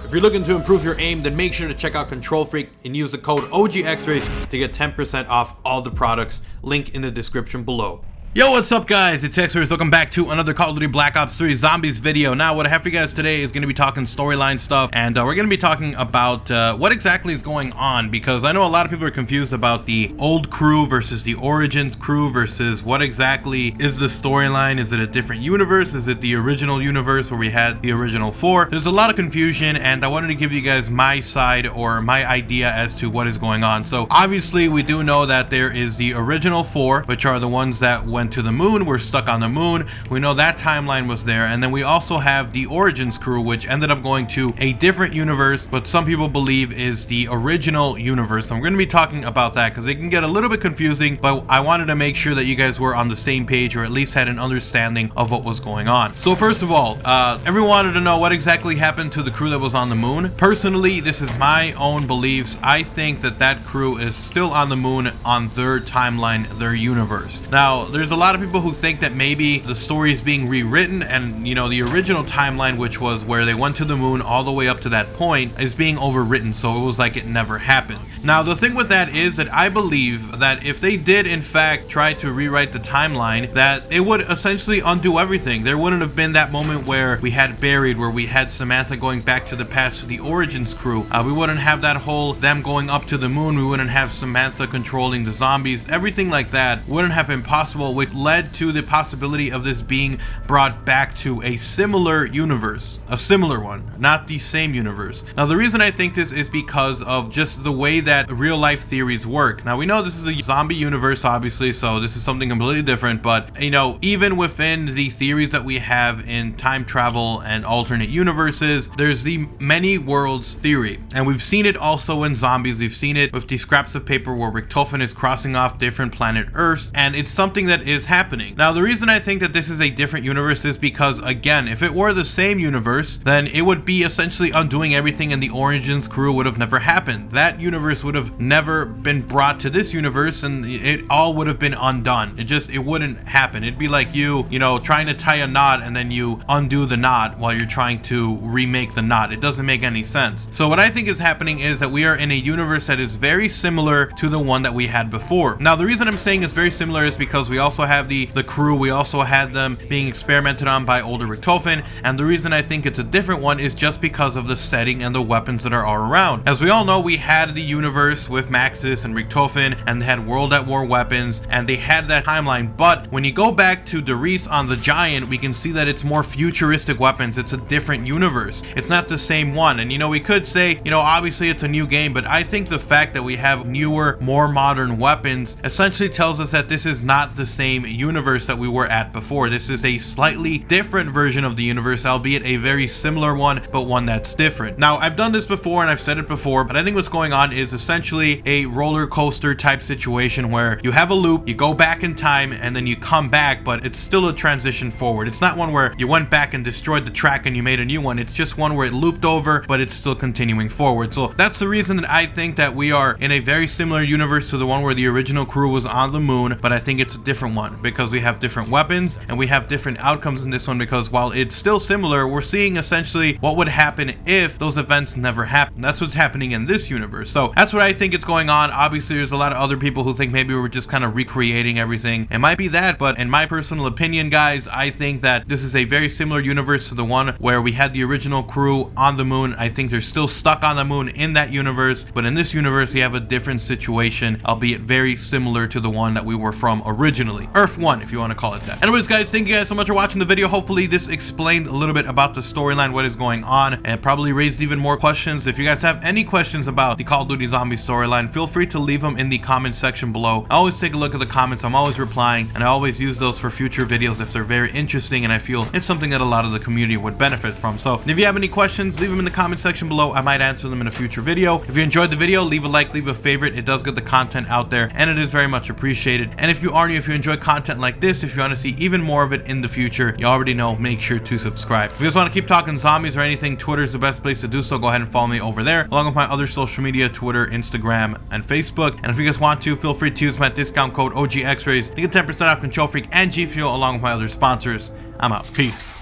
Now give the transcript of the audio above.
If you're looking to improve your aim, then make sure to check out Control Freak and use the code OGXRAYZ to get 10% off all the products. Link in the description below. Yo, what's up guys, it's XRAYZ. Welcome back to another Call of Duty Black Ops 3 Zombies video. Now what I have for you guys today is going to be talking storyline stuff, and we're going to be talking about what exactly is going on, because I know a lot of people are confused about the old crew versus the Origins crew versus what exactly is the storyline. Is it a different universe? Is it the original universe where we had the original 4? There's a lot of confusion, and I wanted to give you guys my side or my idea as to what is going on. So obviously we do know that there is the original 4, which are the ones that went to the moon, were stuck on the moon. We know that timeline was there, and then we also have the Origins crew, which ended up going to a different universe, but some people believe is the original universe. So I'm going to be talking about that because it can get a little bit confusing, but I wanted to make sure that you guys were on the same page, or at least had an understanding of what was going on. So first of all, everyone wanted to know what exactly happened to the crew that was on the moon. Personally, this is my own beliefs. I think that that crew is still on the moon on their timeline, their universe. Now, there's a lot of people who think that maybe the story is being rewritten, and you know, the original timeline, which was where they went to the moon all the way up to that point, is being overwritten, so it was like it never happened. Now the thing with that is that I believe that if they did in fact try to rewrite the timeline, that it would essentially undo everything. There wouldn't have been that moment where we had Buried, where we had Samantha going back to the past to the Origins crew. We wouldn't have that whole them going up to the moon. We wouldn't have Samantha controlling the zombies. Everything like that wouldn't have been possible, which led to the possibility of this being brought back to a similar universe, a similar one, not the same universe. Now the reason I think this is because of just the way that real life theories work. Now we know this is a zombie universe, obviously, so this is something completely different, but you know, even within the theories that we have in time travel and alternate universes, there's the many worlds theory, and we've seen it also in zombies. We've seen it with the scraps of paper where Richtofen is crossing off different planet Earths, and it's something that is happening. Now the reason I think that this is a different universe is because, again, if it were the same universe, then it would be essentially undoing everything, and the Origins crew would have never happened. That universe would have never been brought to this universe, and it all would have been undone. It wouldn't happen. It'd be like you know, trying to tie a knot and then you undo the knot while you're trying to remake the knot. It doesn't make any sense. So what I think is happening is that we are in a universe that is very similar to the one that we had before. Now the reason I'm saying it's very similar is because we also have the crew. We also had them being experimented on by older Richtofen, and the reason I think it's a different one is just because of the setting and the weapons that are all around. As we all know, we had the universe with Maxis and Richtofen, and they had World at War weapons, and they had that timeline. But when you go back to Rayz on the Giant, we can see that it's more futuristic weapons. It's a different universe. It's not the same one. And you know, we could say, you know, obviously it's a new game, but I think the fact that we have newer, more modern weapons essentially tells us that this is not the same universe that we were at before. This is a slightly different version of the universe, albeit a very similar one, but one that's different. Now I've done this before and I've said it before, but I think what's going on is essentially a roller coaster type situation where you have a loop, you go back in time, and then you come back, but it's still a transition forward. It's not one where you went back and destroyed the track and you made a new one. It's just one where it looped over, but it's still continuing forward. So that's the reason that I think that we are in a very similar universe to the one where the original crew was on the moon, but I think it's a different one because we have different weapons and we have different outcomes in this one, because while it's still similar, we're seeing essentially what would happen if those events never happened. That's what's happening in this universe. So that's what I think is going on. Obviously there's a lot of other people who think maybe we're just kind of recreating everything. It might be that, but in my personal opinion, guys, I think that this is a very similar universe to the one where we had the original crew on the moon. I think they're still stuck on the moon in that universe, but in this universe you have a different situation, albeit very similar to the one that we were from originally. Earth 1, if you want to call it that. Anyways guys, thank you guys so much for watching the video. Hopefully this explained a little bit about the storyline, what is going on, and probably raised even more questions. If you guys have any questions about the Call of Duty Zombie storyline, feel free to leave them in the comment section below. I always take a look at the comments, I'm always replying, and I always use those for future videos if they're very interesting and I feel it's something that a lot of the community would benefit from. So if you have any questions, leave them in the comment section below. I might answer them in a future video. If you enjoyed the video, leave a like, leave a favorite. It does get the content out there and it is very much appreciated. And if you are new, if you enjoy content like this, if you want to see even more of it in the future, you already know, make sure to subscribe. If you guys want to keep talking zombies or anything, Twitter is the best place to do so. Go ahead and follow me over there, along with my other social media, Twitter, Instagram, and Facebook. And if you guys want to, feel free to use my discount code OGXRAYZ to get 10% off Control Freak and G Fuel, along with my other sponsors. I'm out. Peace.